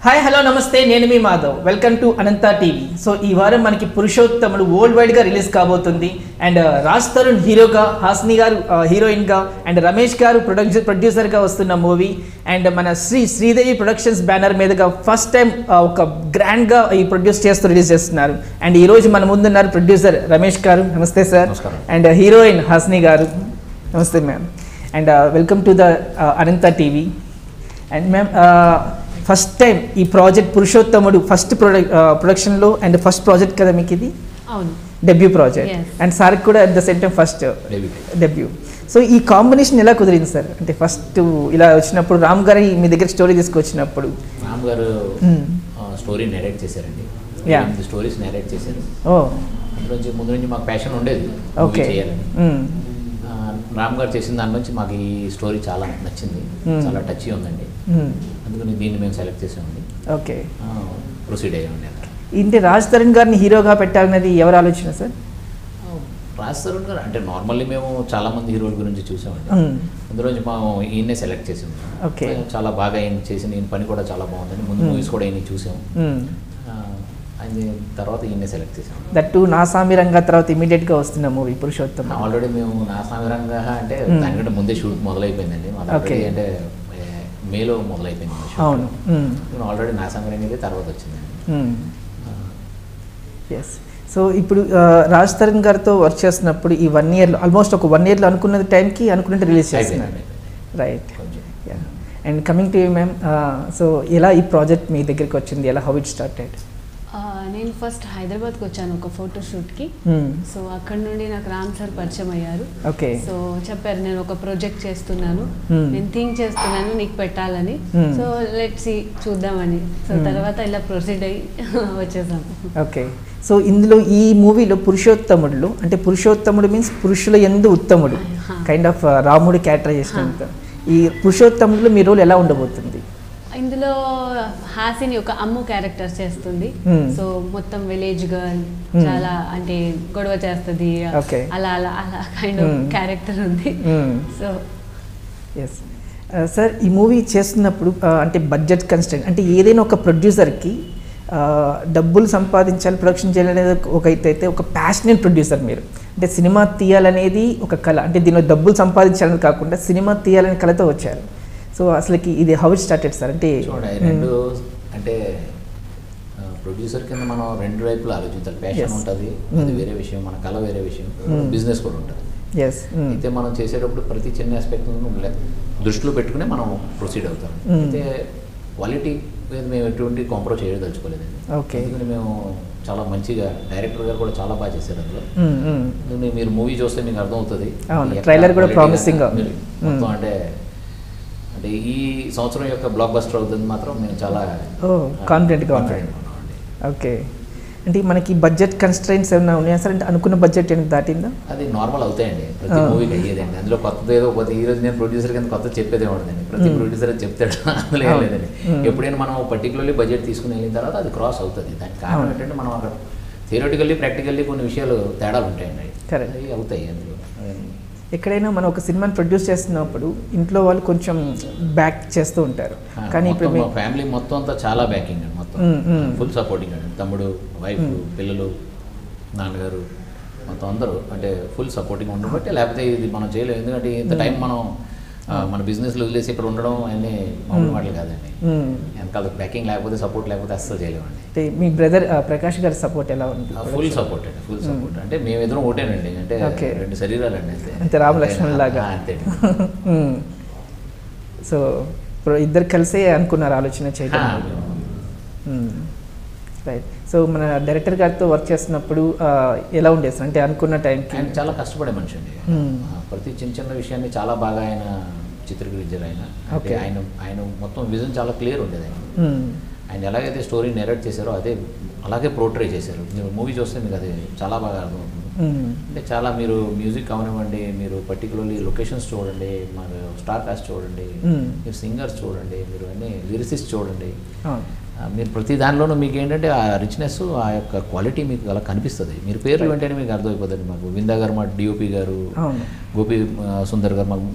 Hi hello నమస్తే నేను మీ Madhav welcome to Anantha TV. So ఈ వారం మనకి పురుషోత్తముడు వరల్డ్ వైడ్గా రిలీజ్ కాబోతుంది. అండ్ రాజ్ తరుణ్ హీరోగా, హాస్ని గారు హీరోయిన్గా, అండ్ రమేష్ గారు ప్రొడ్యూసర్గా వస్తున్న మూవీ. అండ్ మన శ్రీదేవి ప్రొడక్షన్స్ బ్యానర్ మీదుగా ఫస్ట్ టైం ఒక గ్రాండ్గా ఈ ప్రొడ్యూస్ చేస్తూ రిలీజ్ చేస్తున్నారు. అండ్ ఈరోజు మన ముందున్నారు ప్రొడ్యూసర్ రమేష్ గారు. నమస్తే సార్. అండ్ హీరోయిన్ హాస్ని గారు. నమస్తే ma'am. And welcome to the Anantha TV. And ma'am, first time ఈ ప్రాజెక్ట్ పురుషోత్తముడు ఫస్ట్ ప్రొడక్షన్లో అండ్ ఫస్ట్ ప్రాజెక్ట్ కదా మీకు ఇది? అవును, డెబ్యూ ప్రాజెక్ట్. అండ్ సార్ కూడా at the same time first debut. So ఈ కాంబినేషన్ ఎలా కుదిరింది సార్? అంటే ఫస్ట్ ఇలా వచ్చినప్పుడు రామ్ గారి మీ దగ్గర స్టోరీ తీసుకొచ్చినప్పుడు రామ్ గారు స్టోరీ నేరేట్ చేశారండి. స్టోరీస్ నేరేట్ చేశారు. ముందు నుంచి మాకు ప్యాషన్ ఉండేది చేయాలని. రామ్ గారు చేసిన దాని నుంచి మాకు ఈ స్టోరీ చాలా నచ్చింది, చాలా టచ్ ఉందండి. అందుకని దీన్ని మేము సెలెక్ట్ చేసామండి. ఓకే, ప్రొసీడ్ అయ్యామండి. ఇంటి రాజ్ తరుణ్ గారిని హీరోగా పెట్టాలనేది ఎవరు ఆలోచన సార్? రాజ్ తరుణ్ గారు అంటే నార్మల్లీ మేము చాలా మంది హీరోల గురించి చూసామండి. అందులో మేము ఈయన్నే సెలెక్ట్ చేసాము. ఓకే, చాలా బాగా ఈయన చేసిన ఈయన పని కూడా చాలా బాగుందండి. ముందు మూవీస్ కూడా ఈయన చూసాము. ఆయన తర్వాత ఈయన్నే సెలెక్ట్ చేసాము. దట్టు నా సామిరంగా తర్వాత ఇమీడియట్గా వస్తున్న మూవీ పురుషోత్తం. ఆల్రెడీ మేము నా సామిరంగా అంటే దానికంటే ముందే షూట్ మొదలైపోయిందండి. ఆల్రెడీ అంటే మేలో మొదలైపోయింది. అవును, ఆల్రెడీ నా సామిరంగా తర్వాత వచ్చిందండి. ఎస్. సో ఇప్పుడు రాజ్ తరుణ్ గారితో వర్క్ చేస్తున్నప్పుడు ఈ 1 yearలో ఆల్మోస్ట్ ఒక 1 yearలో అనుకున్న టైంకి అనుకున్నట్టు రిలీజ్ చేస్తున్నాను. Right. And coming to you ma'am, so ఎలా ఈ ప్రాజెక్ట్ మీ దగ్గరికి వచ్చింది? ఎలా హౌ ఇట్ స్టార్టెడ్? నేను ఫస్ట్ హైదరాబాద్కి వచ్చాను ఒక ఫోటోషూట్కి. సో అక్కడ నుండి నాకు రామ్ సార్ పరిచయం అయ్యారు. ఓకే. సో చెప్పారు నేను ఒక ప్రాజెక్ట్ చేస్తున్నాను, నేను థింక్ చేస్తున్నాను నీకు పెట్టాలని. సో లెట్స్ సీ చూద్దామని. సో తర్వాత ఇలా ప్రొసీడ్ అయ్యి వచ్చేసాము. ఓకే. సో ఇందులో ఈ మూవీలో పురుషోత్తముడులో అంటే పురుషోత్తముడు మీన్స్ పురుషుల యందు ఉత్తముడు, కైండ్ ఆఫ్ రాముడు క్యారెక్టరైజేషన్ అంతా. ఈ పురుషోత్తముడులో మీ రోల్ ఎలా ఉండబోతుంది? ఇందులో హాసిని ఒక అమ్ము క్యారెక్టర్ చేస్తుంది. సో మొత్తం విలేజ్ గర్ల్, చాలా అంటే గొడవ చేస్తుంది, అలా అలా అలా కైండ్ ఆఫ్ క్యారెక్టర్ ఉంది. సో ఎస్ సార్, ఈ మూవీ చేస్తున్నప్పుడు అంటే బడ్జెట్ కన్స్ట్రెంట్ అంటే ఏదైనా ఒక ప్రొడ్యూసర్కి డబ్బులు సంపాదించాలి, ప్రొడక్షన్ చేయాలనేది ఒక అయితే ఒక ప్యాషనేట్ ప్రొడ్యూసర్ మీరు. అంటే సినిమా తీయాలనేది ఒక కళ, అంటే దీనిలో డబ్బులు సంపాదించాలని కాకుండా సినిమా తీయాలనే కళతో వచ్చారు. సో అసలుకి ఇది హౌ ఇట్ స్టార్టెడ్ సార్? అంటే రెండు అంటే ప్రొడ్యూసర్ కింద మనం రెండు వైపులు ఆలోచించాలి. ప్యాషన్ ఉంటుంది, అది వేరే విషయం, మన కళ వేరే విషయం, బిజినెస్ కూడా ఉంటుంది. అయితే మనం చేసేటప్పుడు ప్రతి చిన్న ఆస్పెక్ట్ దృష్టిలో పెట్టుకుని మనం ప్రొసీడ్ అవుతాం. అయితే క్వాలిటీ మేము ఎటువంటి కాంప్రమైజ్ చేయదలుచుకోలేదండి. ఓకే. ఎందుకంటే మేము చాలా మంచిగా డైరెక్టర్ గారు కూడా చాలా బాగా చేశారు అందులో. మీరు మూవీ చూస్తే మీకు అర్థమవుతుంది. ట్రైలర్ కూడా ప్రామిసింగ్ మొత్తం అంటే అంటే ఈ సంవత్సరం యొక్క బ్లాక్ బస్టర్ అవుతుంది మాత్రం మేము చాలా కాన్ఫిడెంట్గా ఉన్నాం. ఓకే. అంటే మనకి బడ్జెట్ కన్స్ట్రైంట్స్ ఏమైనా ఉన్నాయా సార్? అంటే అనుకున్న బడ్జెట్ ఏమైనా దాటిందా? అది నార్మల్ అవుతాయండి, ప్రతి మూవీకి అయ్యేదండి. అందులో కొత్తది ఏదో పోతే ఈ రోజు నేను ప్రొడ్యూసర్ కింద కొత్త చెప్పేదే ఉండదండి. ప్రతి ప్రొడ్యూసర్ చెప్తాడు, అందులో ఏం లేదండి. ఎప్పుడైనా మనం పర్టికులర్లీ బడ్జెట్ తీసుకుని వెళ్ళిన తర్వాత అది క్రాస్ అవుతుంది. దానికి కారణం ఏంటంటే మనం అక్కడ థియరిటికల్లీ ప్రాక్టికల్లీ కొన్ని విషయాలు తేడాలు ఉంటాయండి. అవి అవుతాయి అందులో. ఎక్కడైనా మనం ఒక సినిమాని ప్రొడ్యూస్ చేస్తున్నప్పుడు ఇంట్లో వాళ్ళు కొంచెం బ్యాక్ చేస్తూ ఉంటారు, కానీ ఇప్పుడు ఫ్యామిలీ మొత్తం అంతా చాలా బ్యాకింగ్ అండి, మొత్తం ఫుల్ సపోర్టింగ్ అండి. తమ్ముడు, వైఫ్, పిల్లలు, నాన్నగారు మొత్తం అందరూ అంటే ఫుల్ సపోర్టింగ్ ఉండబట్టి, లేకపోతే ఇది మనం చేయలేము. ఎందుకంటే ఇంత టైం మనం మన బిజినెస్లో వదిలేసి ఇక్కడ ఉండడం అన్నీ మామూలు మాటలు కాదండి. వెనకాల బ్యాకింగ్ లేకపోతే, సపోర్ట్ లేకపోతే అస్సలు చేయలేమండి. మీ బ్రదర్ ప్రకాష్ గారి సపోర్ట్ ఎలా ఉంది? ఫుల్ సపోర్ట్ అండి, ఫుల్ సపోర్ట్. అంటే మేమిద్దరం ఒకటేనండి, అంటే రెండు శరీరాలు అండి, అంతే రామలక్ష్మణ్ లాగా అంతే. సో ఇద్దరు కలిసే అనుకున్నారు ఆలోచన చేయడం. రైట్. సో మన డైరెక్టర్ గారితో వర్క్ చేస్తున్నప్పుడు ఎలా ఉండేది అంటే అనుకున్న టైంకి? ఆయన చాలా కష్టపడే మనిషి అండి. ప్రతి చిన్న చిన్న విషయాన్ని చాలా బాగా ఆయన చిత్రీకరించారు. ఆయన మొత్తం విజన్ చాలా క్లియర్ ఉండేది. ఆయన ఎలాగైతే స్టోరీ నెరేట్ చేశారో అదే అలాగే పోర్ట్రే చేశారు. మీరు మూవీ చూస్తే మీకు అది చాలా బాగా అర్థమవుతుంది. అంటే చాలా మీరు మ్యూజిక్ అవనివ్వండి, మీరు పర్టికులర్లీ లొకేషన్స్ చూడండి, మరి స్టార్ కాస్ట్ చూడండి, మీరు సింగర్స్ చూడండి, మీరు అన్ని లిరిసిస్ట్ చూడండి, మీరు ప్రతి దానిలోనూ మీకు ఏంటంటే ఆ రిచ్నెస్, ఆ యొక్క క్వాలిటీ మీకు అలా కనిపిస్తుంది. మీరు పేర్లు వెంటనే మీకు అర్థమైపోతుంది. మాకు విందా గారు మా డిఓపి గారు, గోపి సుందర్ గారు మాకు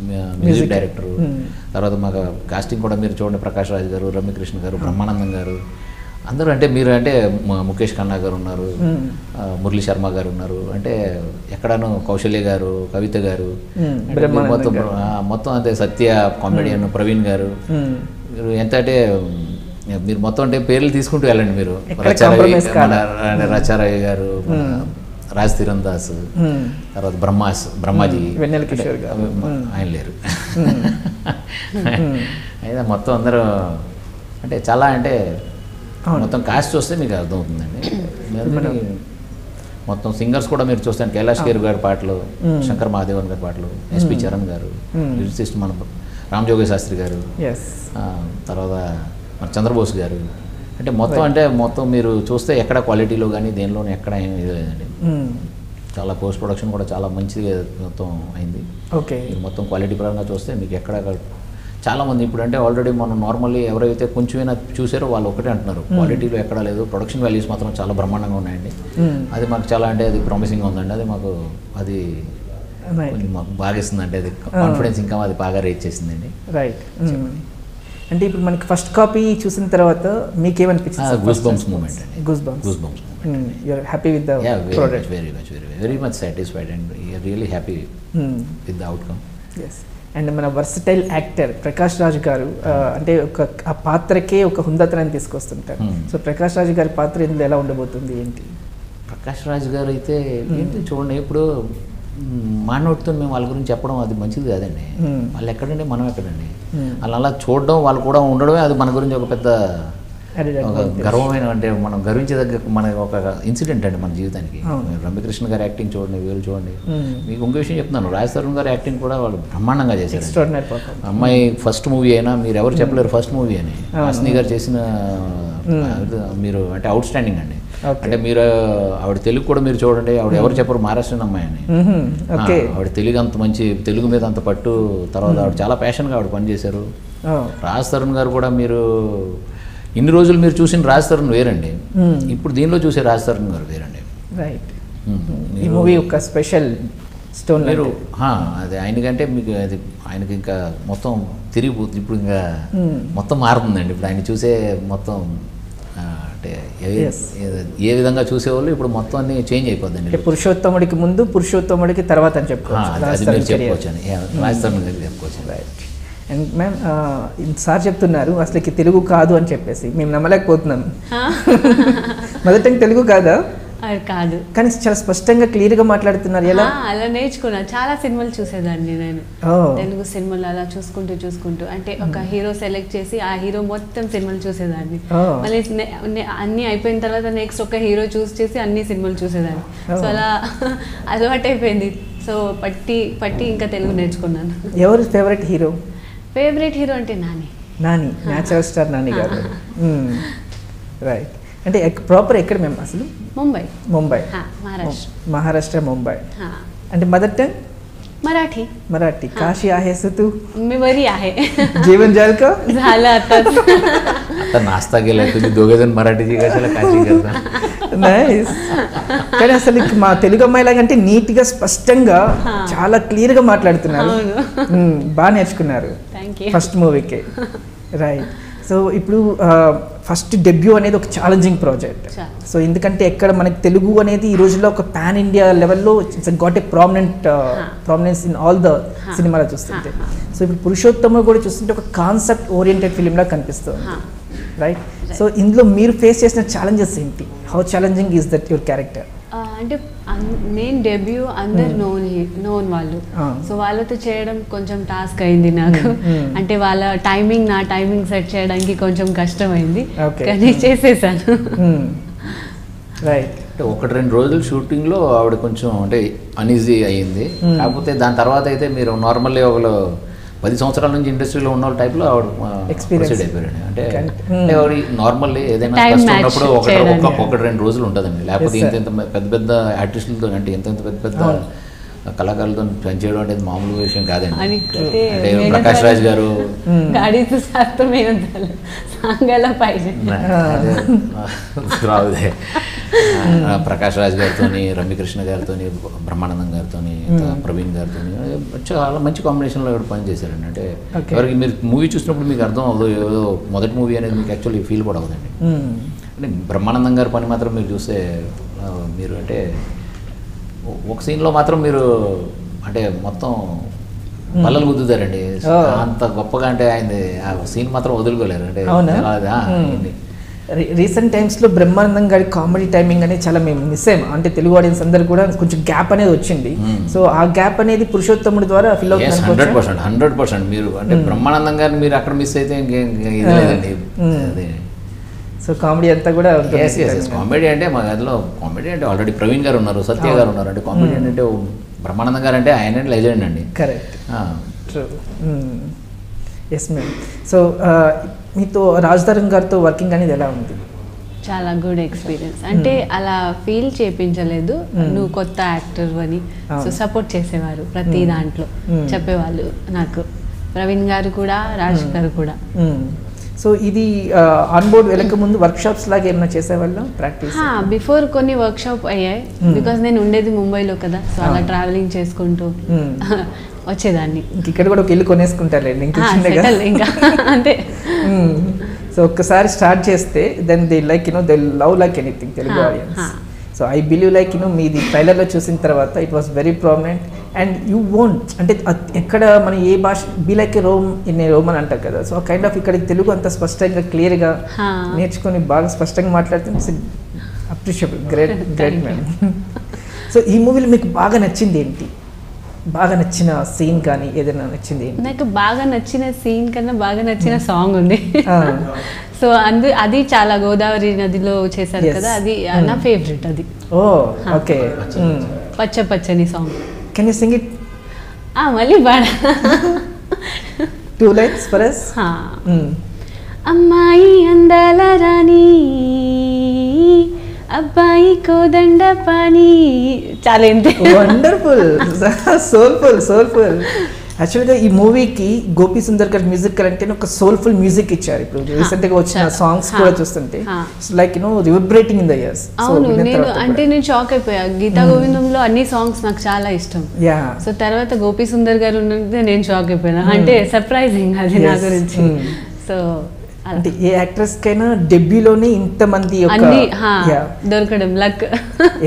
మ్యూజిక్ డైరెక్టరు, తర్వాత మాకు కాస్టింగ్ కూడా మీరు చూడండి, ప్రకాష్ రాజ్ గారు, రమ్యకృష్ణ గారు, బ్రహ్మానందం గారు, అందరూ అంటే మీరు అంటే ముఖేష్ ఖన్నా గారు ఉన్నారు, మురళీ శర్మ గారు ఉన్నారు, అంటే ఎక్కడనూ కౌశల్య గారు, కవిత గారు, మొత్తం అంటే సత్య కామెడియన్ ప్రవీణ్ గారు, మీరు ఎంత అంటే మీరు మొత్తం అంటే పేర్లు తీసుకుంటూ వెళ్ళండి. మీరు రచారయ్య గారు, రాజ్ తీరన్ దాస్, తర్వాత బ్రహ్మాజీ, ఆయన లేరు. అయితే మొత్తం అందరూ అంటే చాలా అంటే మొత్తం కాస్ట్ చూస్తే మీకు అర్థమవుతుందండి. మొత్తం సింగర్స్ కూడా మీరు చూస్తాను, కైలాష్ ఖేర్ గారి పాటలు, శంకర్ మహాదేవన్ గారి పాటలు, ఎస్పి చరణ్ గారు, లిరిసిస్ట్ మన రామ్ జోగి శాస్త్రి గారు, తర్వాత మన చంద్రబోస్ గారు, అంటే మొత్తం మీరు చూస్తే ఎక్కడ క్వాలిటీలో కానీ దేనిలోనూ ఎక్కడ ఏమి ఇది లేదండి. చాలా పోస్ట్ ప్రొడక్షన్ కూడా చాలా మంచిగా మొత్తం అయింది. మీరు మొత్తం క్వాలిటీ పరంగా చూస్తే మీకు ఎక్కడ చాలామంది ఇప్పుడు అంటే ఆల్రెడీ మనం నార్మల్లీ ఎవరైతే కొంచెమైనా చూసారో వాళ్ళు ఒకటే అంటున్నారు, క్వాలిటీలో ఎక్కడా లేదు, ప్రొడక్షన్ వాల్యూస్ మాత్రం చాలా బ్రహ్మాండంగా ఉన్నాయండి. అది మాకు చాలా అంటే అది ప్రామిసింగ్ ఉందండి. అది మాకు మాకు బాగా ఇస్తుందండి. అది కాన్ఫిడెన్స్ ఇంకా అది బాగా రేట్ చేసిందండి. రైట్. అంటే ఇప్పుడు మనకి ఫస్ట్ కాపీ చూసిన తర్వాత మీకేమనిపించింది? గూస్ బంప్స్ మూమెంట్ అండి. Goose bumps. You are happy with the product? Very much satisfied and really happy with the outcome. yes. And మన వర్సటైల్ యాక్టర్ ప్రకాష్ రాజ్ గారు అంటే ఆ పాత్రకే ఒక హుందాతనాన్ని తీసుకొస్తుంటారు. సో ప్రకాష్ రాజ్ గారి పాత్ర ఇందులో ఎలా ఉండబోతుంది ఏంటి? ప్రకాష్ రాజ్ గారు అయితే ఏంటి చూడండి, ఇప్పుడు మానవుడితో మేము వాళ్ళ గురించి చెప్పడం అది మంచిది కాదండి. వాళ్ళు ఎక్కడండి, మనం ఎక్కడండి, అలా చూడడం, వాళ్ళు కూడా ఉండడమే అది మన గురించి ఒక పెద్ద ఒక గర్వమైన, అంటే మనం గర్వించేదగ్గ మన ఒక ఇన్సిడెంట్ అండి మన జీవితానికి. రమ్యకృష్ణ గారి యాక్టింగ్ చూడండి, వీళ్ళు చూడండి. మీకు ఇంకో విషయం చెప్తున్నాను, రాజ్ తరుణ్ గారి యాక్టింగ్ కూడా వాళ్ళు బ్రహ్మాండంగా చేశారు. అమ్మాయి ఫస్ట్ మూవీ అయినా మీరు ఎవరు చెప్పలేరు ఫస్ట్ మూవీ అని. హాసిని గారు చేసిన మీరు అంటే అవుట్ స్టాండింగ్ అండి. అంటే మీరు ఆవిడ తెలుగు కూడా మీరు చూడండి, ఆవిడ ఎవరు చెప్పరు మహారాష్ట్రన్ అమ్మాయి అని. ఆవిడ తెలుగు అంత మంచి, తెలుగు మీద అంత పట్టు, తర్వాత ఆవిడ చాలా ప్యాషన్గా ఆవిడ పనిచేశారు. రాజ్ తరుణ్ గారు కూడా మీరు ఇన్ని రోజులు మీరు చూసిన రాజ్ తరుణ్ వేరండి, ఇప్పుడు దీనిలో చూసే రాజ్ తరుణ్ గారు వేరండి. రైట్. ఈ మూవీ ఒక స్పెషల్ స్టోన్ మీరు అది ఆయనకంటే మీకు అది ఆయనకి ఇంకా మొత్తం తిరిగిపోతుంది. ఇప్పుడు ఇంకా మొత్తం మారుతుందండి. ఇప్పుడు ఆయన చూసే మొత్తం అంటే ఏ విధంగా చూసేవాళ్ళు ఇప్పుడు మొత్తం అన్ని చేంజ్ అయిపోద్దండి. పురుషోత్తముడికి ముందు, పురుషోత్తముడికి తర్వాత అని చెప్పుకోవచ్చు. రాజ్ తరుణ్ గారికి చెప్పుకోవచ్చు. రైట్. అండ్ మ్యామ్ సార్ చెప్తున్నారు అసలుకి తెలుగు కాదు అని చెప్పేసి, మేము నమ్మలేకపోతున్నాం. మదర్ టంగ్ తెలుగు కాదా? కాదు, కానీ చాలా స్పష్టంగా క్లియర్గా మాట్లాడుతున్నారు. ఎలా? అలా నేర్చుకున్నాను. చాలా సినిమాలు చూసేదాన్ని నేను, తెలుగు సినిమాలు అలా చూసుకుంటూ అంటే ఒక హీరో సెలెక్ట్ చేసి ఆ హీరో మొత్తం సినిమాలు చూసేదాన్ని. మళ్ళీ అన్ని అయిపోయిన తర్వాత నెక్స్ట్ ఒక హీరో చూస్ చేసి అన్ని సినిమాలు చూసేదాన్ని. సో అలా అలవాటైపోయింది. సో పట్టి ఇంకా తెలుగు నేర్చుకున్నాను. ఎవరు ఫేవరెట్ హీరో? ఫేవరెట్ హీరో అంటే నాని, న్యాచురల్ స్టార్ నాని గారు. రైట్. అంటే ప్రాపర్ ఎక్కడ మేము అసలు? ముంబై. మహారాష్ట్ర, ముంబై. అంటే మదర్ టంగ్ मराठी. काशी आहेस तू? मी बरी आहे. जेवण झालं का? झालं आता नाश्ता केलाय तुम्ही दोघे जण मराठीची कशाला काशी करता? నైస్. కానీ అసలు మా తెలుగు అమ్మాయిలాగంటే నీట్గా స్పష్టంగా చాలా క్లియర్గా మాట్లాడుతున్నారు. బాగా నేర్చుకున్నారు ఫస్ట్ మూవీకి. రైట్. సో ఇప్పుడు ఫస్ట్ డెబ్యూ అనేది ఒక ఛాలెంజింగ్ ప్రాజెక్ట్. సో ఎందుకంటే ఎక్కడ మనకి తెలుగు అనేది ఈ రోజుల్లో ఒక పాన్ ఇండియా లెవెల్లో it's got a prominence in all the సినిమాలో చూస్తుంటే. సో ఇప్పుడు పురుషోత్తమ కూడా చూస్తుంటే ఒక కాన్సెప్ట్ ఓరియంటెడ్ ఫిలింలా కనిపిస్తుంది. రైట్. సో ఇందులో మీరు ఫేస్ చేసిన ఛాలెంజెస్ ఏంటి? How challenging is that your character? అంటే నేను డెబ్యూ అందరు నోన్ వాళ్ళు, సో వాళ్ళతో చేయడం కొంచెం టాస్క్ అయింది నాకు. అంటే వాళ్ళ టైమింగ్ నా టైమింగ్ సెట్ చేయడానికి కొంచెం కష్టమైంది, కానీ చేసేసాను. రైట్. అంటే 1-2 రోజులు షూటింగ్లో ఆవిడ కొంచెం అంటే అన్ఈజీ అయ్యింది. కాకపోతే దాని తర్వాత అయితే మీరు నార్మల్లీ ఒకళ్ళు 10 సంవత్సరాల నుంచి ఇండస్ట్రీలో ఉన్న టైప్లో ఆవిడ ప్రొసీడ్ అయిపోయాడు. అంటే ఆవిడ నార్మల్లీ ఏదైనా కష్టం ఉన్నప్పుడు 1-2 రోజులు ఉంటుందండి. లేకపోతే ఇంత పెద్ద ఆర్టిస్టులతో అంటే ఎంత పెద్ద కళాకారులతో పనిచేయడం అనేది మామూలు విషయం కాదండి. అంటే ప్రకాష్ రాజ్ గారు ప్రకాష్ రాజ్ గారితో, రమ్యకృష్ణ గారితో, బ్రహ్మానందం గారితో, ప్రవీణ్ గారితో చాలా మంచి కాంబినేషన్లో పని చేశారండి. అంటే ఎవరికి మీరు మూవీ చూసినప్పుడు మీకు అర్థం అవ్వదు, ఏదో మొదటి మూవీ అనేది మీకు యాక్చువల్లీ ఫీల్ కూడా అవ్వదండి. అంటే బ్రహ్మానందం గారి పని మాత్రం మీరు చూస్తే మీరు అంటే ఒక సీన్లో మాత్రం మీరు అంటే మొత్తం బల్లలు గుద్దుతారండి. అంత గొప్పగా అంటే ఆయన ఆ సీన్ మాత్రం వదులుకోలేరు. అంటే రీసెంట్ టైమ్స్లో బ్రహ్మానందం గారి కామెడీ టైమింగ్ అనేది చాలా మేము మిస్ అయ్యాం. అంటే తెలుగు ఆడియన్స్ అందరు కూడా కొంచెం గ్యాప్ అనేది వచ్చింది. సో ఆ గ్యాప్ అనేది పురుషోత్తముడి ద్వారా ఫిల్ అవుతుంది. 100% మీరు అంటే బ్రహ్మానందం గారిని మీరు అక్కడ మిస్ అయితే ఇది లేదండి. సో కామెడీ అంతా కూడా కామెడీ అంటే మా గదిలో కామెడీ అంటే ఆల్రెడీ ప్రవీణ్ గారు ఉన్నారు, సత్య గారు ఉన్నారు. అంటే కామెడీ అంటే బ్రహ్మానందం గారు అంటే ఆయన లెజెండ్ అండి. Correct, true. Yes ma'am. So మీతో రాజ్ తరుణ్ గారితో వర్కింగ్ అనేది ఎలా ఉంది? చాలా గుడ్ ఎక్స్పీరియన్స్. అంటే అలా ఫీల్ చేయించలేదు, నువ్వు కొత్త యాక్టర్ అని. సో సపోర్ట్ చేసేవారు ప్రతి దాంట్లో, చెప్పేవాళ్ళు నాకు. ప్రవీణ్ గారు కూడా, రాజ్ గారు కూడా. సో ఇది ఆన్ బోర్డ్ వెళ్ళక ముందు వర్క్ షాప్స్ లాగా ఏమైనా చేసేవాళ్ళం ప్రాక్టీస్? బిఫోర్ కొన్ని వర్క్ షాప్ అయ్యాయి, బికాస్ నేను ఉండేది ముంబైలో కదా. సో అలా ట్రావెలింగ్ చేసుకుంటూ వచ్చేదాన్ని. ఇక్కడ కూడా ఒక ఇల్లు కొనేసుకుంటారండి ఇంకా అంతే. సో ఒక్కసారి స్టార్ట్ చేస్తే then they like they love like anything Telugu audience. So I believe like మీది ట్రైలర్లో చూసిన తర్వాత it was very prominent and you won't అంటే ఎక్కడ మన ఏ భాష be like a Rome in a Rome అని అంటారు కదా. సో కైండ్ ఆఫ్ ఇక్కడ తెలుగు అంత స్పష్టంగా క్లియర్గా నేర్చుకొని బాగా స్పష్టంగా మాట్లాడుతుంది. Appreciable, great great ma'am. So ఈ మూవీలో మీకు బాగా నచ్చింది ఏంటి? బాగా నచ్చిన సీన్ కానీ ఏదైనా నచ్చింది? నాకు బాగా నచ్చిన సీన్ కన్నా బాగా నచ్చిన సాంగ్ ఉంది. సో అది చాలా గోదావరి నదిలో చేశారు కదా, అది నా ఫేవరెట్. అది ఓకే, పచ్చ పచ్చని song. Can you sing it? మళ్ళీ పాడ. 2 lines for us. అమ్మాయి అందాల రాణి, అబ్బాయి కోదండ పాని. చాలా ఏంటి వండర్ఫుల్, సోల్ఫుల్. యాక్చువల్గా ఈ మూవీకి గోపి సుందర్ గారి మ్యూజిక్ అంటే ఒక సోల్ఫుల్ మ్యూజిక్ ఇచ్చారు. ఇప్పుడు రీసెంట్గా వచ్చిన సాంగ్స్ కూడా చూస్తుంటే లైక్ రివర్బరేటింగ్ ఇన్ ద ఇయర్స్. అవును, నేను షాక్ అయిపోయా. గీతా గోవిందంలో అన్ని సాంగ్స్ నాకు చాలా ఇష్టం. సో తర్వాత గోపి సుందర్ గారు ఉన్నది నేను షాక్ అయిపోయినా. అంటే సర్ప్రైజింగ్ అది నా గురించి. సో అంటే ఏ యాక్ట్రెస్ కైనా డెబ్యూలోనే ఇంతమంది దొరకడం luck.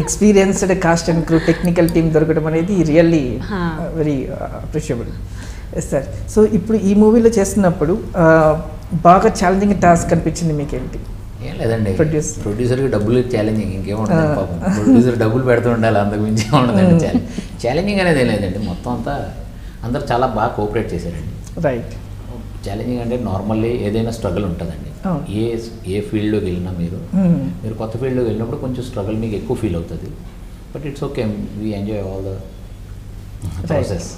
Experienced cast and crew, technical team దొరకడం అనేది really very appreciable. Yes sir. So ఇప్పుడు ఈ మూవీలో చేస్తున్నప్పుడు బాగా ఛాలెంజింగ్ టాస్క్ అనిపించింది మీకు ఏంటి? ఏం లేదండి, ప్రొడ్యూసర్కి డబ్బులు ఛాలెంజింగ్, ఇంకేముంటుంది పాపం. ప్రొడ్యూసర్ డబ్బులు పెడుతూ ఉండాలి, అంతకు మించి ఉండదండి. ఛాలెంజింగ్ అనేది ఏం లేదండి, మొత్తం అంతా అందరూ చాలా బాగా కోఆపరేట్ చేశారండి. రైట్. ఛాలెంజింగ్ అంటే నార్మల్లీ ఏదైనా స్ట్రగుల్ ఉంటుందండి. ఏ ఫీల్డ్లోకి వెళ్ళినా మీరు కొత్త ఫీల్డ్లోకి వెళ్ళినప్పుడు కొంచెం స్ట్రగుల్ మీకు ఎక్కువ ఫీల్ అవుతుంది. But it's okay, we enjoy all the process.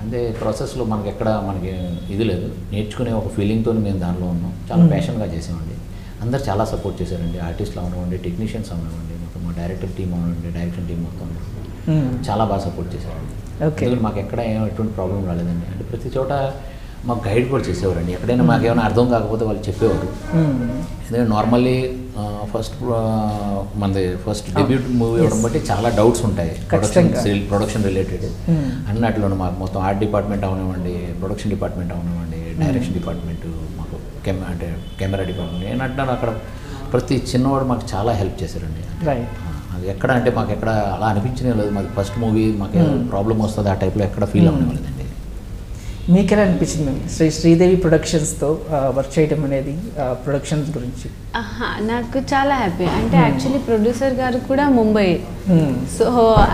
అంటే ప్రాసెస్లో మనకి ఇది లేదు, నేర్చుకునే ఒక ఫీలింగ్తో మేము దానిలో ఉన్నాం. చాలా ప్యాషన్గా చేసామండి. అందరు చాలా సపోర్ట్ చేశారండి. ఆర్టిస్టులు అవనివ్వండి, టెక్నీషియన్స్ అవనివ్వండి, మొత్తం మా డైరెక్టర్ టీం అవనివ్వండి, డైరెక్షన్ టీం మొత్తం చాలా బాగా సపోర్ట్ చేశారండి. ఎందుకంటే మాకు ఎక్కడ ఎటువంటి ప్రాబ్లం రాలేదండి. అంటే ప్రతి చోట మాకు గైడ్ కూడా చేసేవారండి. ఎక్కడైనా మాకు ఏమైనా అర్థం కాకపోతే వాళ్ళు చెప్పేవారు. ఎందుకంటే నార్మల్లీ మనది ఫస్ట్ డెబ్యూట్ మూవీ అవ్వడం బట్టి చాలా డౌట్స్ ఉంటాయి ప్రొడక్షన్ రిలేటెడ్. అన్నట్లోనే మాకు మొత్తం ఆర్ట్ డిపార్ట్మెంట్ అవనివ్వండి, ప్రొడక్షన్ డిపార్ట్మెంట్ అవనివ్వండి, డైరెక్షన్ డిపార్ట్మెంట్, మాకు అంటే కెమెరా డిపార్ట్మెంట్, ఏంటంటారు అక్కడ ప్రతి చిన్నవాడు మాకు చాలా హెల్ప్ చేశారండి. అది ఎక్కడ అంటే మాకు ఎక్కడ అలా అనిపించనే లేదు. మాకు ఫస్ట్ మూవీ మాకు ప్రాబ్లం వస్తుంది ఆ టైప్లో ఎక్కడ ఫీల్ అవ్వలేదండి. మీకు ఎలా అనిపించింది మ్యామ్ శ్రీదేవి ప్రొడక్షన్స్తో వర్క్ చేయడం అనేది, ప్రొడక్షన్స్ గురించి? నాకు చాలా హ్యాపీ. అంటే యాక్చువల్లీ ప్రొడ్యూసర్ గారు కూడా ముంబై, సో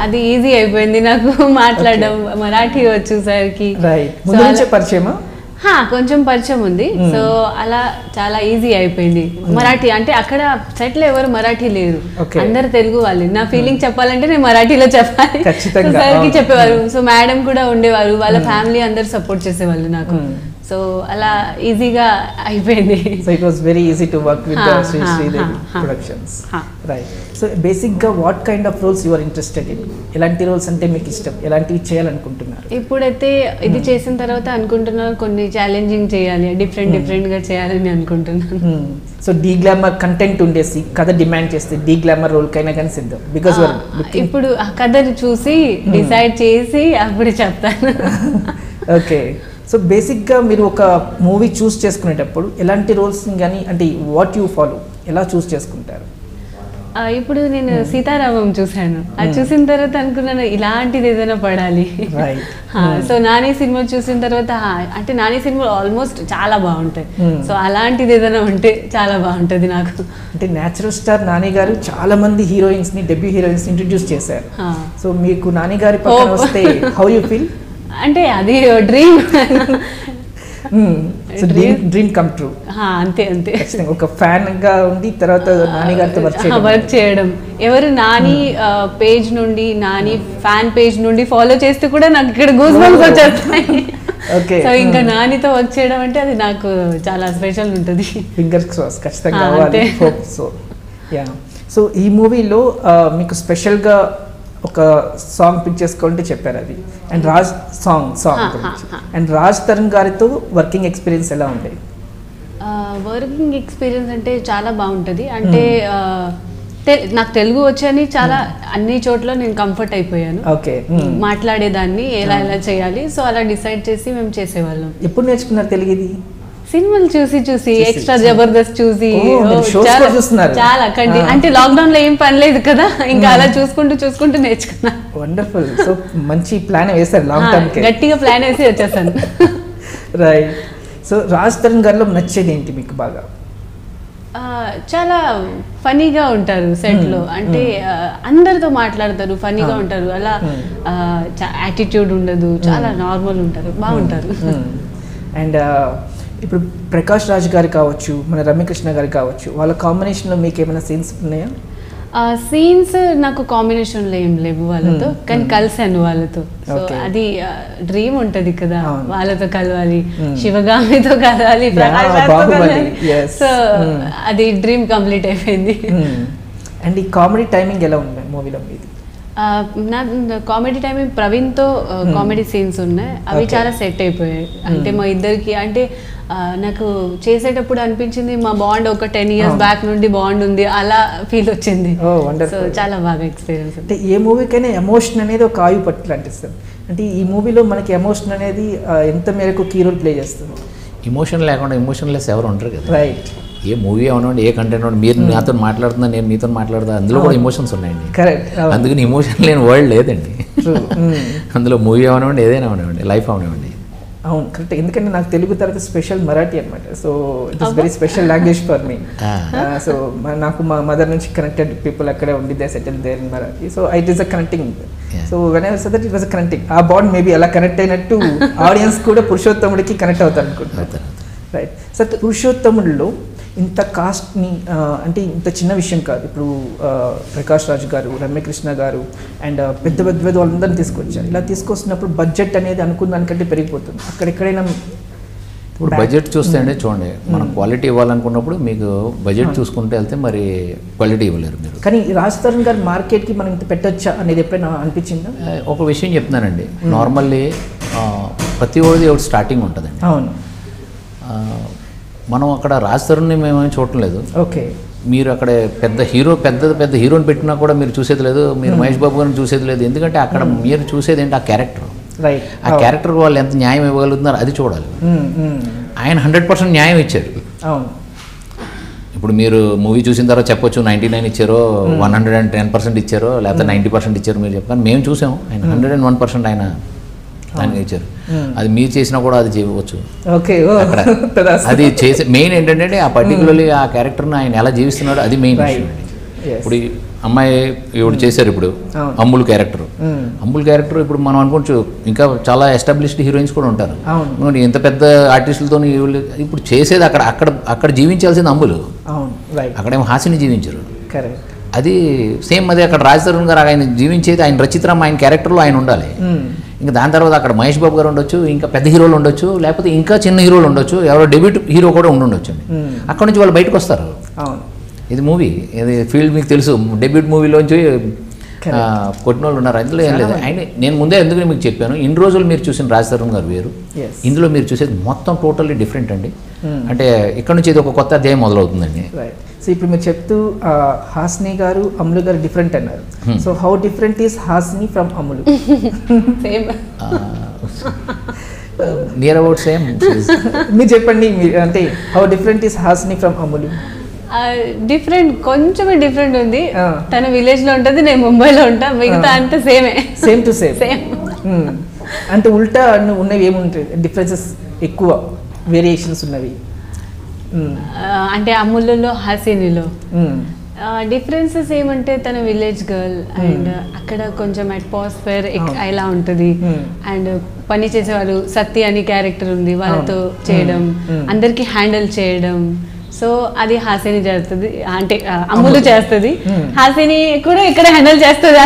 అది ఈజీ అయిపోయింది నాకు మాట్లాడడం. మరాఠీ వచ్చేసరికి పరిచయమా? కొంచెం పరిచయం ఉంది. సో అలా చాలా ఈజీ అయిపోయింది. మరాఠీ అంటే అక్కడ సెట్లో ఎవరు మరాఠీ లేరు, అందరు తెలుగు వాళ్ళు. నా ఫీలింగ్ చెప్పాలంటే నేను మరాఠీలో చెప్పాలి, సార్కి చెప్పేవారు. సో మేడం కూడా ఉండేవారు, వాళ్ళ ఫ్యామిలీ అందరు సపోర్ట్ చేసేవాళ్ళు నాకు. సో అలా ఈజీగా అయిపోయింది. So it was very easy to work with Sri Sridevi productions, right. So బేసిక్గా what kind of roles you are interested in? ఎలాంటి రోల్స్ అంటే మీకు ఇష్టం, ఎలాంటివి చేయాలనుకుంటున్నారు? ఇప్పుడైతే ఇది చేసిన తర్వాత అనుకుంటున్నాను కొన్ని ఛాలెంజింగ్ చేయాలి, డిఫరెంట్గా చేయాలని అనుకుంటున్నాను. సో డీ గ్లామర్ కంటెంట్ ఉండేసి కథ డిమాండ్ చేస్తే డీ గ్లామర్ రోల్ కైనా కానీ సిద్ధం, బికాస్ ఇప్పుడు ఆ కథను చూసి డిసైడ్ చేసి అప్పుడు చెప్తాను. ఓకే. సో బేసిక్గా మీరు ఒక మూవీ చూస్ చేసుకునేటప్పుడు ఎలాంటి రోల్స్ కానీ అంటే వాట్ యూ ఫాలో, ఎలా చూస్ చేసుకుంటారు? ఇప్పుడు నేను సీతారామం చూశాను, అది చూసిన తర్వాత అనుకున్నాను ఇలాంటిది ఏదైనా పడాలి. సో నాని సినిమా చూసిన తర్వాత అంటే నాని సినిమా ఆల్మోస్ట్ చాలా బాగుంటాయి, సో అలాంటిది ఏదైనా ఉంటే చాలా బాగుంటుంది నాకు. అంటే న్యాచురల్ స్టార్ నాని గారు చాలా మంది హీరోయిన్స్ ని, డెబ్యూ హీరోయిన్స్ ఇంట్రడ్యూస్ చేశారు. సో మీకు నాని గారి పక్కన వస్తే హౌ యూ ఫీల్? అంటే అది డ్రీమ్, డ్రీమ్ కమ్ ట్రూ. అంతే అంతే. ఒక ఫ్యాన్ గా ఉండి తర్వాత నాని గారితో వర్క్ చేయడం, ఎవరు నాని పేజ్ నుండి, నాని ఫ్యాన్ పేజ్ నుండి ఫాలో చేస్తే కూడా నాకు ఇక్కడ గూస్ బంప్స్ వచ్చేస్తాయి. సో ఇంకా నానితో వర్క్ చేయడం అంటే అది నాకు చాలా స్పెషల్ ఉంటుంది. ఫింగర్స్ క్రాస్, ఖచ్చితంగా అవ్వాలి. సో యా, సో ఈ మూవీలో మీకు స్పెషల్గా ఒక సాంగ్ పిక్ చేసుకోవాలంటే చెప్పారు అది, అండ్ రాజ్ సాంగ్ గురించి. అండ్ రాజ్ తరుణ్ గారితో వర్కింగ్ ఎక్స్పీరియన్స్ ఎలా ఉండేది? వర్కింగ్ ఎక్స్పీరియన్స్ అంటే చాలా బాగుంటుంది. అంటే నాకు తెలుగు వచ్చని చాలా అన్ని చోట్ల నేను కంఫర్ట్ అయిపోయాను. ఓకే, మాట్లాడేదాన్ని ఎలా చేయాలి, సో అలా డిసైడ్ చేసి మేము చేసేవాళ్ళం. ఎప్పుడు నేర్చుకున్నారు తెలుగు? ఇది సినిమాలు చూసి ఎక్స్ట్రా జబర్దస్త్ చూసి చాలా కండి, Ah. అంటే లాక్డౌన్ లో ఏం పని లేదు కదా, ఇంకా అలా చూసుకుంటూ నేర్చుకున్నా. వండర్ఫుల్. సో మంచి ప్లాన్ వేశారు, లాంగ్ టర్మ్ కి గట్టిగా ప్లాన్ వేసి వచ్చేసాను. రైట్. సో రాజ్ తరుణ్ గారిలో నచ్చేది ఏంటి మీకు బాగా? చాలా ఫనీగా ఉంటారు సెట్ లో, అంటే అందరితో మాట్లాడతారు, ఫనీగా ఉంటారు, అలా యాటిట్యూడ్ ఉండదు, చాలా నార్మల్ ఉంటారు, బాగుంటారు. అండ్ ఇప్పుడు ప్రకాష్ రాజ్ గారు కావచ్చు, మన రమ్యకృష్ణ గారు కావచ్చు, వాళ్ళ కాంబినేషన్లో మీకు ఏమైనా సీన్స్ ఉన్నాయా? సీన్స్ నాకు కాంబినేషన్లో ఏం లేవు వాళ్ళతో, కానీ కలిసాను వాళ్ళతో. సో అది డ్రీమ్ ఉంటుంది కదా, వాళ్ళతో కలవాలి, శివగామితో కలవాలి, సో అది డ్రీమ్ కంప్లీట్ అయిపోయింది. అండ్ ఈ కామెడీ టైమింగ్ ఎలా ఉంది మూవీలో మీది? నా కామెడీ టైమింగ్ ప్రవీణ్తో కామెడీ సీన్స్ ఉన్నాయి, అవి చాలా సెట్ అయిపోయాయి. అంటే మా ఇద్దరికి అంటే నాకు చేసేటప్పుడు అనిపించింది మా బాండ్ ఒక 10 years బ్యాక్ నుండి బాండ్ ఉంది, అలా ఫీల్ వచ్చింది. సో చాలా బాగా ఎక్స్పీరియన్స్. అంటే ఏ మూవీకైనా ఎమోషన్ అనేది ఒక ఆయువు పట్టు అనిపిస్తుంది. అంటే ఈ మూవీలో మనకి ఎమోషన్ అనేది ఎంత మేరకు కీ రోల్ ప్లే చేస్తుంది? ఎమోషన్ లేకుండా ఎమోషన్లెస్ ఎవరు ఉంటారు కదా. రైట్. ఏ మూవీ అవనండి, ఏ కంటెంట్ అవ్వండి, మీరు నాతో మాట్లాడుతున్నా, నేను మీతో మాట్లాడుతా, అందులో కూడా ఎమోషన్స్ ఉన్నాయండి. కరెక్ట్. అందుకని ఎమోషన్ లేని వరల్డ్ లేదండి. అందులో మూవీ అవనివ్వండి, ఏదైనా అవనివ్వండి, లైఫ్ అవనివ్వండి. అవును, కరెక్ట్. ఎందుకంటే నాకు తెలుగు తర్వాత స్పెషల్ మరాఠీ అనమాట. So it is very special language for me. So నాకు మా మదర్ నుంచి కనెక్టెడ్ పీపుల్ అక్కడే ఉండి they settle there in Marathi. So it is a connecting. So when I said that it was a connecting. ఆ bond maybe అలా connect అయినట్టు audience కూడా పురుషోత్తముడికి కనెక్ట్ అవుతారు అనుకుంటున్నారు. రైట్. సో పురుషోత్తముడిలో ఇంత కాస్ట్ని అంటే ఇంత చిన్న విషయం కాదు. ఇప్పుడు ప్రకాష్ రాజ్ గారు, రమ్యకృష్ణ గారు అండ్ పెద్ద వాళ్ళందరినీ తీసుకొచ్చారు. ఇలా తీసుకొస్తున్నప్పుడు బడ్జెట్ అనేది అనుకున్న దానికంటే పెరిగిపోతుంది. అక్కడెక్కడైనా ఇప్పుడు బడ్జెట్ చూస్తే అండి, చూడండి, మనం క్వాలిటీ ఇవ్వాలనుకున్నప్పుడు మీకు బడ్జెట్ చూసుకుంటే వెళ్తే మరి క్వాలిటీ ఇవ్వలేరు మీరు. కానీ రాజ్ తరుణ్ గారు మార్కెట్కి మనం ఇంత పెట్టొచ్చా అనేది ఎప్పుడైనా అనిపించిందా? ఒక విషయం చెప్తున్నానండి, నార్మల్లీ ప్రతి ఒక్కరిది ఒకటి స్టార్టింగ్ ఉంటుందండి. అవును. మనం అక్కడ రాజ్ తరుణ్ని మేమేమి చూడటం లేదు. ఓకే. మీరు అక్కడ పెద్ద హీరోని పెట్టినా కూడా మీరు చూసేది లేదు, మీరు మహేష్ బాబు గారిని చూసేది లేదు. ఎందుకంటే అక్కడ మీరు చూసేది ఏంటి, ఆ క్యారెక్టర్. రైట్. ఆ క్యారెక్టర్ వాళ్ళు ఎంత న్యాయం ఇవ్వగలుగుతున్నారు అది చూడాలి. ఆయన 100% న్యాయం ఇచ్చారు. అవును. ఇప్పుడు మీరు మూవీ చూసిన తర్వాత చెప్పొచ్చు 99 ఇచ్చారో, 110% ఇచ్చారో, లేకపోతే 90% ఇచ్చారో మీరు చెప్పాను. మేము చూసాము ఆయన 101% ఆయన దానికి ఇచ్చారు. అది మీరు చేసినా కూడా అది చేయవచ్చు. ఓకే. అది చేసే మెయిన్ ఏంటంటే ఆ పర్టికులర్లీ ఆ క్యారెక్టర్ని ఆయన ఎలా జీవిస్తున్నాడు అది మెయిన్ విషయం. ఇప్పుడు అమ్మాయి ఇప్పుడు చేశారు, ఇప్పుడు అమ్ముల్ క్యారెక్టర్ ఇప్పుడు మనం అనుకోవచ్చు ఇంకా చాలా ఎస్టాబ్లిష్డ్ హీరోయిన్స్ కూడా ఉంటారు. ఇంత పెద్ద ఆర్టిస్టులతో ఇప్పుడు చేసేది అక్కడ జీవించాల్సింది అమ్ములు, అక్కడేమో హాసిని జీవించారు. అది సేమ్ అదే అక్కడ రాజ్ తరుణ్ గారు ఆయన జీవించేది, ఆయన రచిత్రం ఆయన క్యారెక్టర్లో ఆయన ఉండాలి. ఇంకా దాని తర్వాత అక్కడ మహేష్ బాబు గారు ఉండొచ్చు, ఇంకా పెద్ద హీరోలు ఉండొచ్చు, లేకపోతే ఇంకా చిన్న హీరోలు ఉండొచ్చు, ఎవరో డెబ్యూట్ హీరో కూడా ఉండొచ్చు అండి. అక్కడ నుంచి వాళ్ళు బయటకు వస్తారు. ఇది మూవీ, ఇది ఫీల్డ్ మీకు తెలుసు, డెబ్యూట్ మూవీలోంచి కొట్టిన వాళ్ళు ఉన్నారు, అందులో ఏం లేదు. ఆయన నేను ముందే ఎందుకు మీకు చెప్పాను, ఇన్ని రోజులు మీరు చూసిన రాజ్ తరుణ్ గారు వేరు, ఇందులో మీరు చూసేది మొత్తం టోటల్లీ డిఫరెంట్ అండి. అంటే ఇక్కడ నుంచి ఇది ఒక కొత్త అధ్యాయం మొదలవుతుందండి. సో ఇప్పుడు మీరు చెప్తూ హాస్ని గారు అమ్ములు గారు డిఫరెంట్ అన్నారు. So how different is Hasni from Ammulu? Near about same. మీరు చెప్పండి, అంటే how different is Hasni from Ammulu? Different, కొంచెమే డిఫరెంట్ ఉంది. తన విలేజ్ లో ఉంటుంది, నేను ముంబైలో ఉంటా, మిగతా అంతా సేమే, సేమ్ టు సేమ్. అంటే ఉల్టా ఉన్నవి ఏముంటాయి డిఫరెన్సెస్, ఎక్కువ వేరియేషన్స్ ఉన్నవి? అంటే అమ్ములలో హాసినిలో డిఫరెన్సెస్ ఏమంటే తన విలేజ్ గర్ల్ అండ్ అక్కడ కొంచెం అట్మాస్ఫియర్ ఎలా ఉంటుంది. అండ్ పని చేసేవాళ్ళు సత్య అని క్యారెక్టర్ ఉంది, వాళ్ళతో చేయడం, అందరికి హ్యాండిల్ చేయడం. సో అది హాసిని చేస్తుంది, అంటే అమ్ములు చేస్తుంది, హాసిని కూడా ఇక్కడ హ్యాండిల్ చేస్తుంది.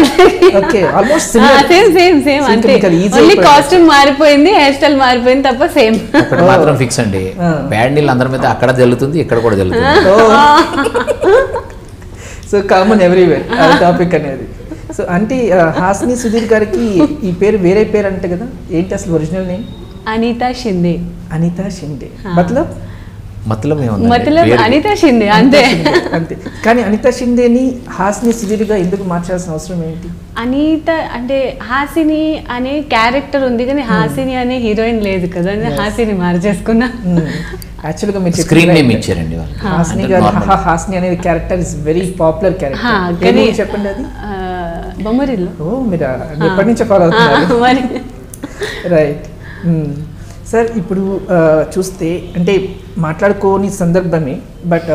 సేమ్ అంతే, ఓన్లీ కాస్ట్యూమ్ మారిపోయింది, హెయిర్ స్టైల్ మారిపోయింది తప్ప సేమ్. మాత్రం ఫిక్స్ అండి, బ్యాడ్ నీళ్ళు అందరి మీద అక్కడ జల్లుతుంది, ఇక్కడ కూడా జల్లుతుంది. సో కామన్ ఎవ్రీవేర్ టాపిక్ అనేది. సో అంటే హాసిని సుధీర్ గారికి ఈ పేరు వేరే పేరు అంటే కదా, ఏంటి అసలు ఒరిజినల్ నేమ్? అనితా షిందే. అనితా షిందే మతలబ్ అనితా షిందే అంతే. అంతే. కానీ అనితా షిందేని హాసిని సుధీర్గా ఎందుకు మార్చాల్సిన అవసరం ఏంటి? అనిత అంటే హాసిని అనే క్యారెక్టర్ ఉంది కానీ హాసిని అనే హీరోయిన్ లేదు కదా, హాసిని మార్చేసుకున్నా. యాక్చువల్గా మీరు స్క్రీన్ నేమ్ ఇచ్చారండి హాసిని గారు. హాసిని అనే character is very popular character. చెప్పండి అది. బొమ్మరిల్లు. ఓ మీరు ఎప్పటి నుంచో ఫాలో అవుతున్నారు. Right sir. ఇప్పుడు చూస్తే అంటే మాట్లాడుకోని సందర్భమే, బట్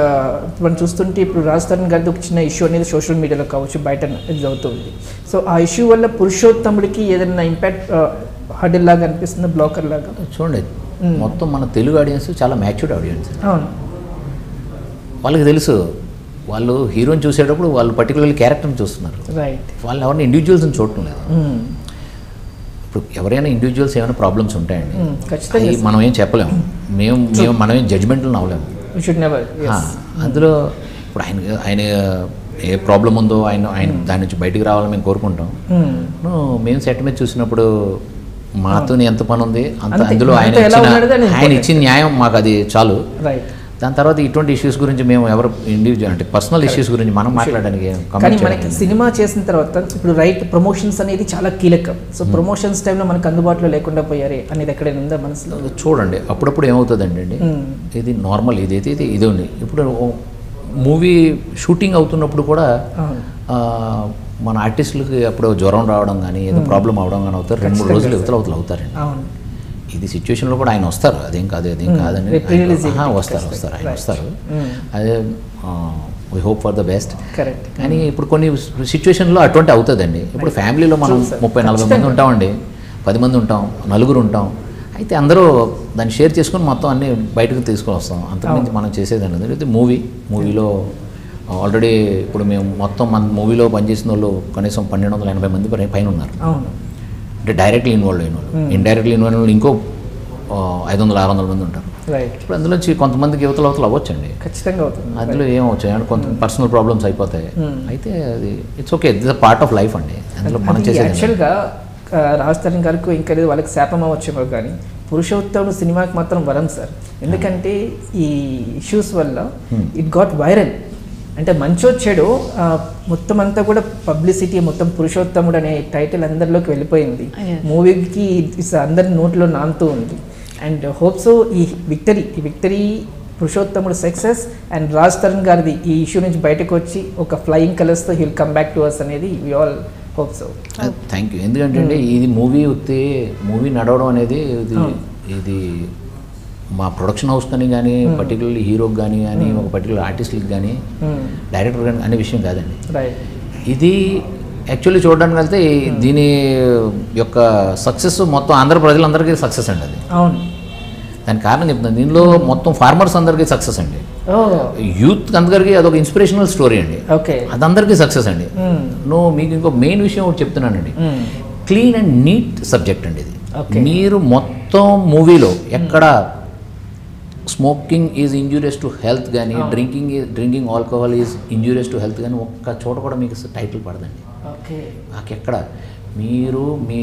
మనం చూస్తుంటే ఇప్పుడు రాజ్ తరుణ్ గారితో ఒక చిన్న ఇష్యూ అనేది సోషల్ మీడియాలో కావచ్చు బయట ఇది అవుతుంది. సో ఆ ఇష్యూ వల్ల పురుషోత్తముడికి ఏదైనా ఇంపాక్ట్ హర్డిల్ లాగా అనిపిస్తుంది, బ్లాకర్ లాగా? చూడండి, మొత్తం మన తెలుగు ఆడియన్స్ చాలా మ్యాచ్యూర్డ్ ఆడియన్స్. అవును, వాళ్ళకి తెలుసు, వాళ్ళు హీరోని చూసేటప్పుడు వాళ్ళు పర్టికులర్లీ క్యారెక్టర్ని చూస్తున్నారు. రైట్. వాళ్ళు ఎవరిని ఇండివిజువల్స్ని చూడటం లేదు. ఇప్పుడు ఎవరైనా ఇండివిజువల్స్ ఏమైనా ప్రాబ్లమ్స్ ఉంటాయండి, మనం ఏం చెప్పలేము, మనం ఏం జడ్జ్మెంట్లు అవ్వలేము. అందులో ఇప్పుడు ఆయన ఏ ప్రాబ్లం ఉందో ఆయన దాని నుంచి బయటకు రావాలని మేము కోరుకుంటాం. మేము సెట్ మీద చూసినప్పుడు మాతో ఎంత పని ఉంది అంత, అందులో ఆయన ఇచ్చిన న్యాయం మాకు అది చాలు. దాని తర్వాత ఇటువంటి ఇష్యూస్ గురించి మేము ఎవరు ఇండివిజువల్ అంటే పర్సనల్ ఇష్యూస్ గురించి మనం మాట్లాడడానికి. కానీ మనకి సినిమా చేసిన తర్వాత ఇప్పుడు రైట్ ప్రమోషన్స్ అనేది చాలా కీలకం. సో ప్రమోషన్స్ టైంలో మనకు అందుబాటులో లేకుండా పోయారే అనేది ఎక్కడైనా ఉందా మనసులో? చూడండి, అప్పుడప్పుడు ఏమవుతుందండి అండి, ఇది నార్మల్, ఇదైతే ఇది ఉంది. ఇప్పుడు మూవీ షూటింగ్ అవుతున్నప్పుడు కూడా మన ఆర్టిస్టులకి అప్పుడు జ్వరం రావడం కానీ ఏదో ప్రాబ్లం అవడం కానీ అవుతారు, 2-3 రోజులు అవతల అవుతారండి. ఇది సిచ్యువేషన్లో కూడా ఆయన వస్తారు, అదేం కాదని వస్తారు ఆయన వస్తారు. అదే we hope for the best. కానీ ఇప్పుడు కొన్ని సిచ్యువేషన్లో అటువంటి అవుతుందండి. ఇప్పుడు ఫ్యామిలీలో మనం 30-40 మంది ఉంటామండి, 10 మంది ఉంటాం, 9 ఉంటాం. అయితే అందరూ దాన్ని షేర్ చేసుకొని మొత్తం అన్నీ బయటకు తీసుకొని వస్తాం. అంతకుమించి మనం చేసేది అనేది అయితే మూవీలో ఆల్రెడీ ఇప్పుడు మేము మొత్తం మన మూవీలో పనిచేసిన వాళ్ళు కనీసం 1280 మంది పైన ఉన్నారు. అంటే డైరెక్ట్లీ ఇన్వాల్వ్ అయిన వాళ్ళు, ఇండైరెక్ట్లీ ఇన్వాల్వ్ అయిన ఇంకో 500-600 మంది ఉంటారు. ఇప్పుడు అందులోంచి కొంతమందికి యువతలు అవ్వచ్చండి, ఖచ్చితంగా అవుతుంది. అందులో ఏమవచ్చు అంటే కొంత పర్సనల్ ప్రాబ్లమ్స్ అయిపోతాయి. అయితే అది it's okay, it's a part of life అండి. అందులో మనం చేసేది యాక్చువల్గా రాజ్ తరుణ్ గారికి ఇంకా లేదు, వాళ్ళకి శాపం అవ్వచ్చేమో, కానీ పురుషోత్తముడు సినిమాకి మాత్రం వరం సార్. ఎందుకంటే ఈ ఇష్యూస్ వల్ల ఇట్ గాట్ వైరల్. అంటే మంచో చెడు మొత్తం అంతా కూడా పబ్లిసిటీ, మొత్తం పురుషోత్తముడు అనే టైటిల్ అందరిలోకి వెళ్ళిపోయింది. మూవీకి అందరి నోట్లో నానుతూ ఉంది. అండ్ హోప్స్ ఈ victory Purushottamudu success and Raj Tarun గారిది ఈ ఇష్యూ నుంచి బయటకు వచ్చి ఒక ఫ్లయింగ్ కలర్స్తో heal come back to us అనేది we all hope so. Thank you. ఎందుకంటే ఇది మూవీ నడవడం అనేది ఇది మా ప్రొడక్షన్ హౌస్ కానీ పర్టికులర్లీ హీరోకి కానీ ఒక పర్టికులర్ ఆర్టిస్ట్కి కానీ డైరెక్టర్ కానీ అనే విషయం కాదండి. ఇది యాక్చువల్లీ చూడడానికి వెళ్తే దీని యొక్క సక్సెస్ మొత్తం ఆంధ్ర ప్రజలందరికీ సక్సెస్ అండి. అది దానికి కారణం చెప్తాను, దీనిలో మొత్తం ఫార్మర్స్ అందరికీ సక్సెస్ అండి, యూత్ అందరికీ అదొక ఇన్స్పిరేషనల్ స్టోరీ అండి, అది అందరికీ సక్సెస్ అండి. మీకు ఇంకో మెయిన్ విషయం ఒకటి చెప్తున్నానండి, క్లీన్ అండ్ నీట్ సబ్జెక్ట్ అండి ఇది. Okay. మీరు మొత్తం మూవీలో ఎక్కడ smoking is injurious to health కానీ drinking alcohol is injurious to health కానీ ఒక్క చోట కూడా మీకు టైటిల్ పడదండి. ఓకే. నాకెక్కడ మీరు మీ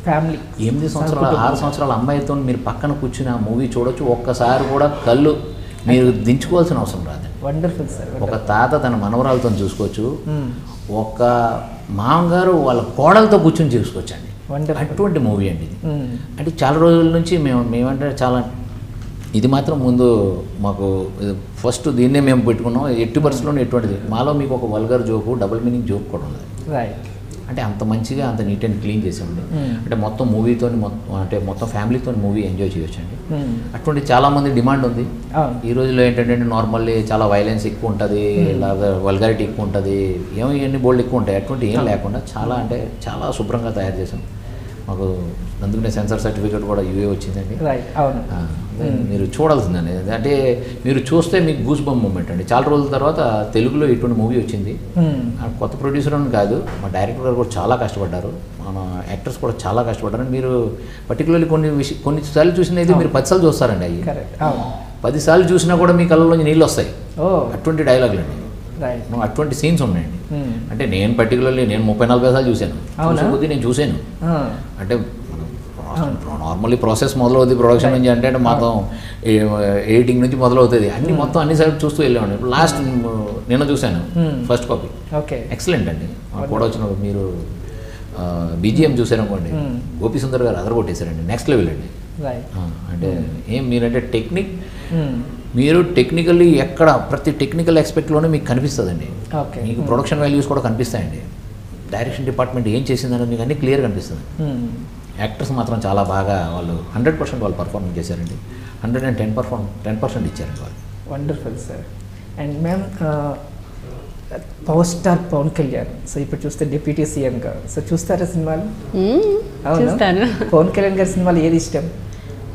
ఫ్యామిలీ 8 సంవత్సరాల 6 సంవత్సరాల అమ్మాయితో మీరు పక్కన కూర్చుని ఆ మూవీ చూడొచ్చు. ఒక్కసారి కూడా కళ్ళు మీరు దించుకోవాల్సిన అవసరం రాదండి. Wonderful sir. ఒక తాత తన మనవరాలతో చూసుకోవచ్చు, ఒక మామగారు వాళ్ళ కోడలతో కూర్చొని చూసుకోవచ్చండి. అటువంటి మూవీ అండి ఇది. అంటే చాలా రోజుల నుంచి మేమంటే చాలా ఇది మాత్రం ముందు మాకు ఫస్ట్ దీన్నే మేము పెట్టుకున్నాం. ఎట్టి పరిస్థితుల్లో ఎటువంటిది మాలో మీకు ఒక vulgar joke, double meaning joke కూడా ఉన్నది. రైట్. అంటే అంత మంచిగా అంత నీట్ అండ్ క్లీన్ చేసామండి. అంటే మొత్తం మూవీతో మొత్తం ఫ్యామిలీతో మూవీ ఎంజాయ్ చేయొచ్చండి. అటువంటి చాలామంది డిమాండ్ ఉంది ఈ రోజుల్లో. ఏంటంటే నార్మల్లీ చాలా వైలెన్స్ ఎక్కువ ఉంటుంది, లేదా వల్గారిటీ ఎక్కువ ఉంటుంది, ఏమో ఇవన్నీ బోల్డ్ ఎక్కువ ఉంటాయి. అటువంటి ఏం లేకుండా చాలా అంటే చాలా శుభ్రంగా తయారు చేసాం. మాకు అందుకనే సెన్సార్ సర్టిఫికేట్ కూడా యూఏ వచ్చిందండి. మీరు చూడాల్సిందండి. అంటే మీరు చూస్తే మీకు గూస్ బంప్ మూమెంట్ అండి. చాలా రోజుల తర్వాత తెలుగులో ఇటువంటి మూవీ వచ్చింది. కొత్త ప్రొడ్యూసర్ అని కాదు, మా డైరెక్టర్ గారు కూడా చాలా కష్టపడ్డారు, మన యాక్టర్స్ కూడా చాలా కష్టపడ్డారు. మీరు పర్టికులర్లీ కొన్నిసార్లు చూసినది మీరు 10 సార్లు చూస్తారండి. అవి 10 సార్లు చూసినా కూడా మీ కళ్ళలోంచి నీళ్ళు వస్తాయి. అటువంటి డైలాగులు అండి, అటువంటి సీన్స్ ఉన్నాయండి. అంటే నేను పర్టికులర్లీ 30-40 సార్లు చూశాను. కొద్ది నేను చూశాను. అంటే నార్మల్లీ ప్రాసెస్ మొదలవుతుంది ప్రొడక్షన్ నుంచి. అంటే మొత్తం ఎడిటింగ్ నుంచి మొదలవుతుంది. అన్ని సైడ్ చూస్తూ వెళ్ళామండి. లాస్ట్ నిన్న చూశాను ఫస్ట్ కాపీ. ఎక్సలెంట్ అండి. కూడా వచ్చినప్పుడు మీరు బీజిఎం చూసారనుకోండి, గోపి సుందర్ గారు అదరగొట్టేశారండి. నెక్స్ట్ లెవెల్ అండి. అంటే మీరంటే మీరు టెక్నికల్లీ ఎక్కడ ప్రతి టెక్నికల్ ఆస్పెక్ట్లోనే మీకు కనిపిస్తుందండి. మీకు ప్రొడక్షన్ వాల్యూస్ కూడా కనిపిస్తాయండి. డైరెక్షన్ డిపార్ట్మెంట్ ఏం చేసిందని మీకు అన్నీ క్లియర్ కనిపిస్తుంది. యాక్టర్స్ మాత్రం చాలా బాగా వాళ్ళు 100% వాళ్ళు పర్ఫార్మెన్స్ చేశారండి. 110% ఇచ్చారండి వాళ్ళు. Wonderful sir. And ma'am, power star Pawan Kalyan so ఇప్పుడు చూస్తే డిప్యూటీ సీఎంగా సో చూస్తారా సినిమాలు? చూస్తాను. పవన్ కళ్యాణ్ గారి సినిమాలు ఏది ఇష్టం?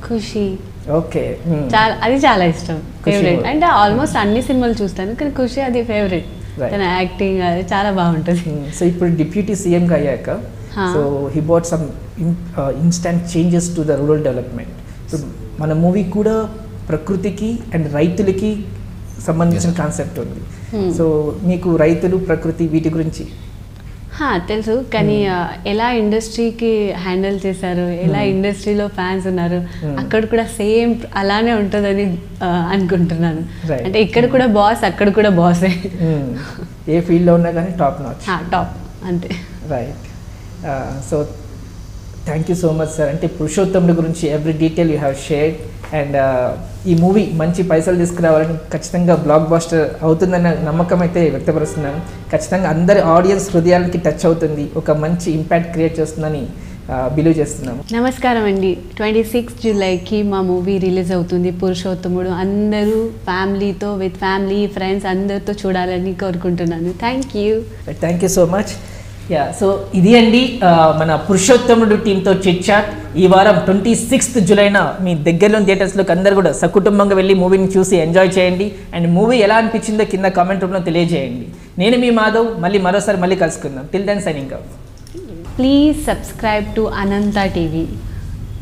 ఖుషి. ఓకే. అది చాలా ఇష్టం, ఫేవరెట్. అంటే ఆల్మోస్ట్ అన్ని సినిమాలు చూస్తాను, కానీ ఖుషి అది ఫేవరెట్. తన యాక్టింగ్ అది చాలా బాగుంటుంది. సో ఇప్పుడు డిప్యూటీ సీఎంగా అయ్యాక so he bought some instant changes to the rural development. So మన మూవీ కూడా ప్రకృతికి అండ్ రైతులకి సంబంధించిన కాన్సెప్ట్ ఉంది. సో మీకు రైతులు, ప్రకృతి వీటి గురించి తెలుసు, కానీ ఎలా ఇండస్ట్రీకి హ్యాండిల్ చేశారు, ఎలా ఇండస్ట్రీలో ఫ్యాన్స్ ఉన్నారు, అక్కడ కూడా సేమ్ అలానే ఉంటుందని అనుకుంటున్నాను. అంటే ఇక్కడ కూడా బాస్, అక్కడ కూడా బాసే. ఏ ఫీల్డ్లో ఉన్నా కానీ టాప్ నాచ్. టాప్ అంతే. Right. So thank you so much sir. అంటే పురుషోత్తముడి గురించి every detail you have shared. And ఈ మూవీ మంచి పైసలు తీసుకురావాలని, ఖచ్చితంగా బ్లాక్ బాస్టర్ అవుతుందన్న నమ్మకం అయితే వ్యక్తపరుస్తున్నాను. ఖచ్చితంగా అందరి ఆడియన్స్ హృదయాలకి టచ్ అవుతుంది, ఒక మంచి ఇంపాక్ట్ క్రియేట్ చేస్తుందని బిలీవ్ చేస్తున్నాము. నమస్కారం అండి. 26 జూలైకి మా మూవీ రిలీజ్ అవుతుంది పురుషోత్తముడు. అందరూ ఫ్యామిలీతో, విత్ ఫ్యామిలీ, ఫ్రెండ్స్ అందరితో చూడాలని కోరుకుంటున్నాను. Thank you so much. So ఇది అండి మన పురుషోత్తముడు టీంతో చిట్ చాట్. ఈ వారం 26th జూలైన మీ దగ్గరలోని థియేటర్స్లోకి అందరూ కూడా సకుటుంబంగా వెళ్ళి మూవీని చూసి ఎంజాయ్ చేయండి. అండ్ మూవీ ఎలా అనిపించిందో కింద కామెంట్ రూపంలో తెలియజేయండి. నేను మీ మాధవ్. మరోసారి కలుసుకుందాం. Till then signing off. Please subscribe to Anantha TV.